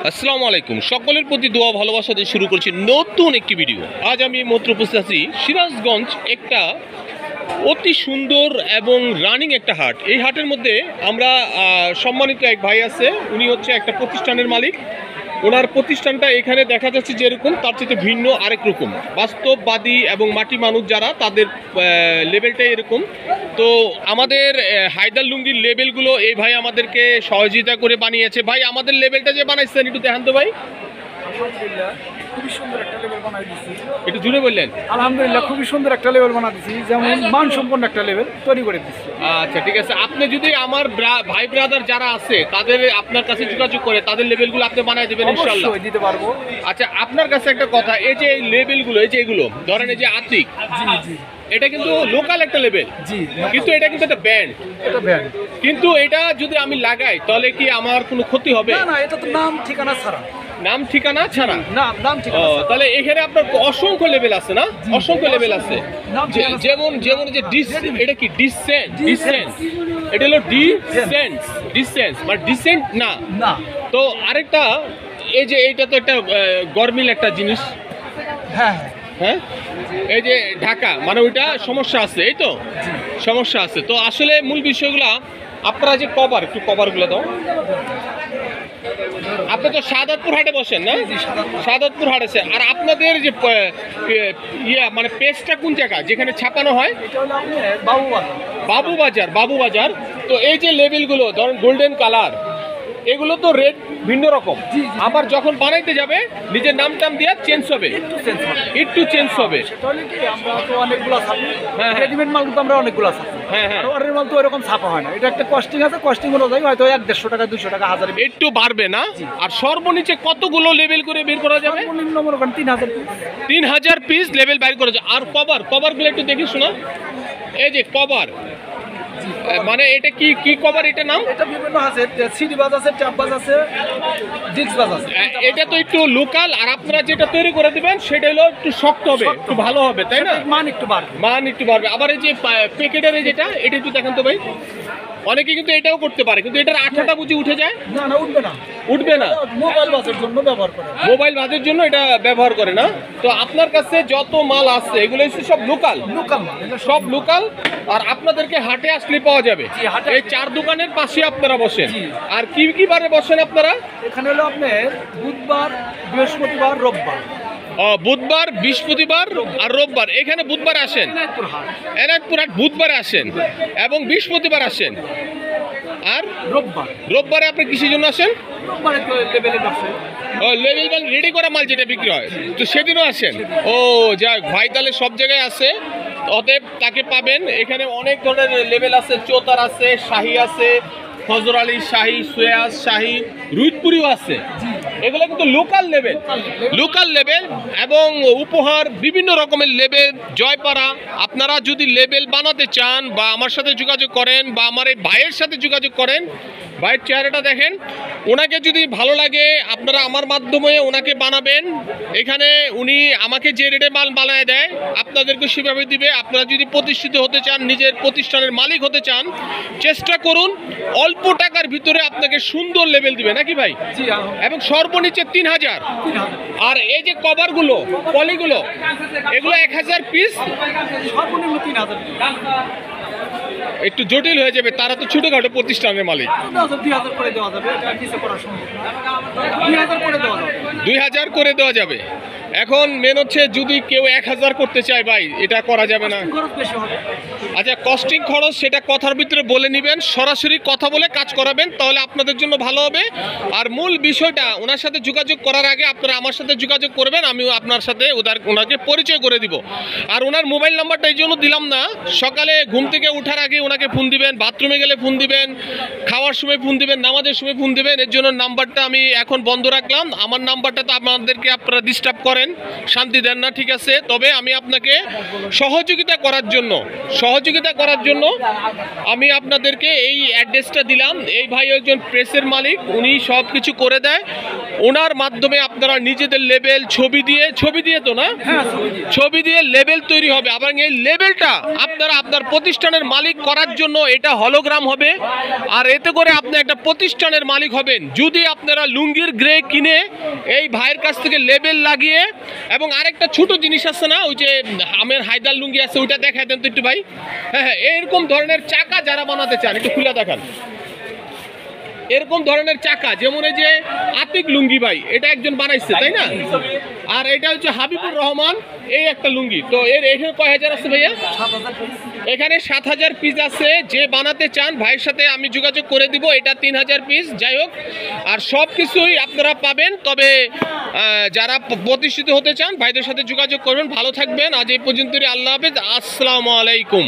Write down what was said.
আসসালামু আলাইকুম, সকলের প্রতি দোয়া ভালোবাসা দিয়ে শুরু করছি নতুন একটি ভিডিও। আজ আমি মাত্র উপস্থিত আছি সিরাজগঞ্জ, একটা অতি সুন্দর এবং রানিং একটা হাট। এই হাটের মধ্যে আমরা সম্মানিত এক ভাই আছে, উনি হচ্ছে একটা প্রতিষ্ঠানের মালিক। ওনার প্রতিষ্ঠানটা এখানে দেখা যাচ্ছে যেরকম, তার চেয়ে ভিন্ন আরেক রকম। বাস্তববাদী এবং মাটি মানুষ যারা, তাদের লেভেলটা এরকম। তো আমাদের হায়দার লুঙ্গির লেবেলগুলো এই ভাই আমাদেরকে সহযোগিতা করে বানিয়েছে। ভাই, আমাদের লেবেলটা যে বানাইছেন একটু দেখান তো ভাই। আলহামদুলিল্লাহ, খুবই সুন্দর একটা লেভেল বানাই দিচ্ছি। একটু জুড়ে বললেন। আলহামদুলিল্লাহ, খুবই সুন্দর একটা লেভেল বানা দিচ্ছি, যেমন মানসম্পন্ন একটা লেভেল তৈরি করে দিচ্ছি। আচ্ছা, ঠিক আছে। আপনি যদি আমার ভাই ব্রাদার যারা আছে তাদের আপনার কাছে যোগাযোগ করে তাদের লেভেলগুলো আপনি বানাই দেবেন ইনশাআল্লাহ? অবশ্যই দিতে পারবো। আচ্ছা, আপনার কাছে একটা কথা, এই যে লেভেলগুলো, এই যে এগুলো ধরেন, এই যে আতিক, জি জি, এটা কিন্তু লোকাল একটা লেভেল, জি, কিন্তু এটা কিন্তু একটা ব্যান্ড। এটা ব্যান্ড, কিন্তু এটা যদি আমি লাগাই তাহলে কি আমার কোনো ক্ষতি হবে? না না, এটা তো নাম ঠিকানা ছাড়া। নাম ঠিকানা ছাড়া? নাম ঠিকানা ছাড়া। তাহলে এখানে আপনার অসংখ্য লেভেল আছে না? অসংখ্য লেভেল আছে। যেমন যে এটা কি ডিসেন্স, এটা হলো ডিসেন্স মানে ডিসেন্ট না। তো আরেকটা, এই যে এইটা তো একটা গরমিল একটা জিনিস। হ্যাঁ হ্যাঁ, এই যে ঢাকা মানে ওইটা সমস্যা আছে, এই তো সমস্যা আছে। তো আসলে মূল বিষয়গুলো আপনারা যে কভার, একটু কভারগুলো দাও। আপনি তো সাদাতপুর হাটে বসেন না? সাদাতপুর হাট আছে। আর আপনাদের যে মানে পেজটা কোন জায়গা যেখানে ছাপানো হয়? বাবুবাজার। তো এই যে লেবেলগুলো ধরেন গোল্ডেন কালার, এগুলো তো রেট ভিন্ন রকম। আবার যখন বানাইতে যাবে নিজের নাম টাম দিয়ে চেঞ্জ হবে, একটু চেঞ্জ হবে। এটা একটা কস্টিং আছে, কস্টিং অনুযায়ী হয়তো 150 টাকা 200 টাকা 1000 একটু বাড়বে না? আর সর্বনিচে কতগুলো লেভেল করে বের করা যাবে? সর্বনিম্ন মনে করেন 3000 পিস লেভেল বের করা যায়। আর কভারগুলো একটু দেখি শোনা। এই যে কভার, মানে এটা কি কভার, এটা নাম? এটা বিভিন্ন আছে, সিডি বাজ আছে, ট্যাপ বাজ আছে, ডিস্ক বাজ আছে। এটা তো একটু লোকাল। আর আপনারা যেটা তৈরি করে দিবেন সেটা হলো একটু শক্ত হবে, একটু ভালো হবে, তাই না? মান একটু বাড়বে। আবার এই যে প্যাকেটের যেটা, এটা একটু দেখান তো ভাই। অনেকে কিন্তু এটাও করতে পারে, কিন্তু এটার আঠাটা বুঝি উঠে যায়। না, উঠবে না। মোবাইল বাজের জন্য ব্যবহার করে, এটা ব্যবহার করে না। তো আপনার কাছে যত মাল আছে এগুলো সব লোকাল, সব লোকাল। আর আপনাদেরকে হাটে আসলে পাওয়া যাবে। এই 4 দোকানের পাশে আপনারা বসেন। আর কি বারে বসেন আপনারা? এখানে হলো আপনার বুধবার, বৃহস্পতিবার, রোববার। বুধবার, বৃহস্পতিবার আর রোববার। এখানে বুধবার আসেন, এনায়তপুর হাট বুধবারে আসেন এবং বৃহস্পতিবার আসেন। আর রোববারে আপনি কিসের জন্য আসেন? লেভেল রেডি করা মাল যেটা বিক্রি হয়, তো সেদিনও আসেন। ও যাক, ভাই তাহলে সব জায়গায় আছে, অতএব তাকে পাবেন। এখানে অনেক ধরনের লেভেল আছে, চোতার আছে, শাহী আছে, ফজর আলী শাহী, সোয়াজ শাহী, রুইতপুরিও আছে। এগুলো কিন্তু লোকাল লেভেল এবং উপহার বিভিন্ন রকমের লেভেল। জয়পাড়া, আপনারা যদি লেভেল বানাতে চান বা আমার সাথে যোগাযোগ করেন বা আমার এই ভাইয়ের সাথে যোগাযোগ করেন, ভাইয়ের চেহারাটা দেখেন, ওনাকে যদি ভালো লাগে আপনারা আমার মাধ্যমে ওনাকে বানাবেন। এখানে উনি আমাকে যে রেটে মাল বানায় দেয় আপনাদেরকে সেভাবে দিবে। আপনারা যদি প্রতিষ্ঠিত হতে চান, নিজের প্রতিষ্ঠানের মালিক হতে চান, চেষ্টা করুন অল্প টাকার ভিতরে আপনাকে সুন্দর লেভেল দিবে, নাকি ভাই? এবং সর্বনিচে 3000। আর এই যে কভারগুলো, পলিগুলো, এগুলো 1000 পিস, সর্বনিম্ন 3000। একটু জটিল হয়ে যাবে, তারা তো ছোটখাটো প্রতিষ্ঠানের মালিক। 2000 করে দেওয়া যাবে, 2000 করে দেওয়া যাবে। এখন মেন হচ্ছে যদি কেউ 1000 করতে চায়, ভাই এটা করা যাবে না। আচ্ছা, কস্টিং খরচ সেটা কথার ভিতরে বলে নেবেন, সরাসরি কথা বলে কাজ করাবেন, তাহলে আপনাদের জন্য ভালো হবে। আর মূল বিষয়টা, ওনার সাথে যোগাযোগ করার আগে আপনারা আমার সাথে যোগাযোগ করবেন, আমি আপনার সাথে ওনাকে পরিচয় করে দিব। আর ওনার মোবাইল নাম্বারটা এই জন্য দিলাম না, সকালে ঘুম থেকে ওঠার আগে ওনাকে ফোন দিবেন, বাথরুমে গেলে ফোন দিবেন, খাওয়ার সময় ফোন দিবেন, নামাজের সময় ফোন দিবেন। এর জন্য নাম্বারটা আমি এখন বন্ধ রাখলাম। আমার নাম্বারটা তো আপনাদেরকে আপনারা ডিস্টার্ব করেন, শান্তি দেন না, ঠিক আছে? তবে আমি আপনাকে সহযোগিতা করার জন্য আমি আপনাদেরকে এই অ্যাড্রেসটা দিলাম। এই ভাই একজন প্রেসের মালিক, উনি সব কিছু করে দেয়। ওনার মাধ্যমে আপনারা নিজেদের লেবেল ছবি দিয়ে তো না, হ্যাঁ ছবি দিয়ে লেবেল তৈরি হবে। আবার এই লেবেলটা আপনারা আপনার প্রতিষ্ঠানের মালিক করার জন্য এটা হলোগ্রাম হবে, আর এতে করে আপনি একটা প্রতিষ্ঠানের মালিক হবেন যদি আপনারা লুঙ্গির গ্রে কিনে এই ভাইয়ের কাছ থেকে লেবেল লাগিয়ে। এবং আরেকটা ছোট জিনিস আছে না, ওই যে আমের হায়দার লুঙ্গি আছে, ওইটা দেখায় দেন তো একটু ভাই। হ্যাঁ হ্যাঁ, এরকম ধরনের চাকা যারা বানাতে চান একটু খুলে দেখান। এরকম ধরনের চাকা, যেমন এই যে আতিক লুঙ্গি ভাই, এটা একজন বানাইছে তাই না, আর এটা হচ্ছে হাবিবুর রহমান, এই একটা লুঙ্গি। তো এখানে কয় হাজার আছে ভাইয়া? এখানে 7,000 পিস আছে। যে বানাতে চান ভাইয়ের সাথে আমি যোগাযোগ করে দিব, এটা 3,000 পিস। যাই হোক, আর সব কিছুই আপনারা পাবেন। তবে যারা প্রতিষ্ঠিত হতে চান ভাইদের সাথে যোগাযোগ করবেন। ভালো থাকবেন, আজ এই পর্যন্তই। আল্লাহ হাফেজ, আসসালামু আলাইকুম।